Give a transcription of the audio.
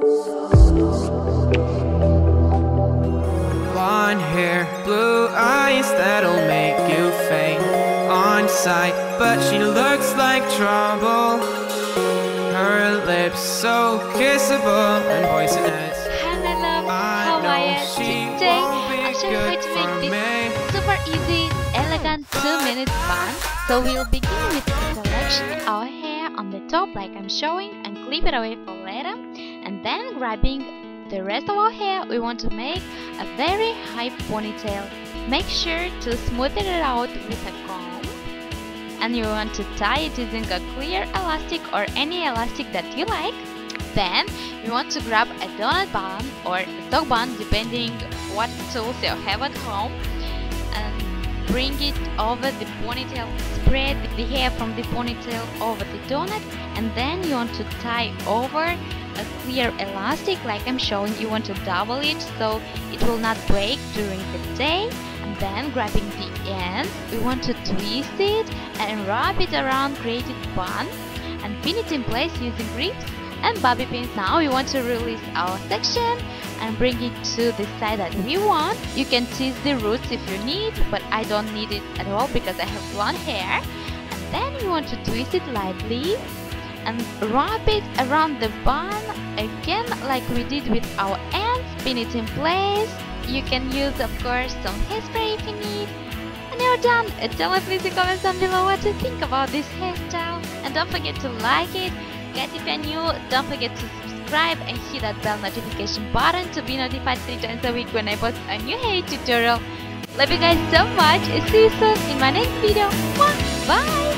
Blonde hair, blue eyes, that'll make you faint on sight. But she looks like trouble. Her lips so kissable and poisonous. Hello love, how are you? Today I'm showing you how to make this super easy, elegant 2-minute bun. So we'll begin with selection our hair on the top like I'm showing and clip it away for later, and then grabbing the rest of our hair. We want to make a very high ponytail. Make sure to smooth it out with a comb, and you want to tie it using a clear elastic or any elastic that you like. Then you want to grab a donut bun or a sock bun depending what tools you have at home, and bring it over the ponytail. Spread the hair from the ponytail over the donut, and then you want to tie over a clear elastic like I'm showing. You want to double it so it will not break during the day. And then grabbing the end, we want to twist it and wrap it around created bun and pin it in place using grips and bobby pins. Now we want to release our section and bring it to the side that we want. You can tease the roots if you need, but I don't need it at all because I have blonde hair. And then you want to twist it lightly and wrap it around the bun again like we did with our ends. Pin it in place. You can use, of course, some hairspray if you need. And you're done. Tell me please in the comments down below what you think about this hairstyle. And don't forget to like it. Guys, if you're new, don't forget to subscribe and hit that bell notification button to be notified 3 times a week when I post a new hair tutorial. Love you guys so much. See you soon in my next video. Bye!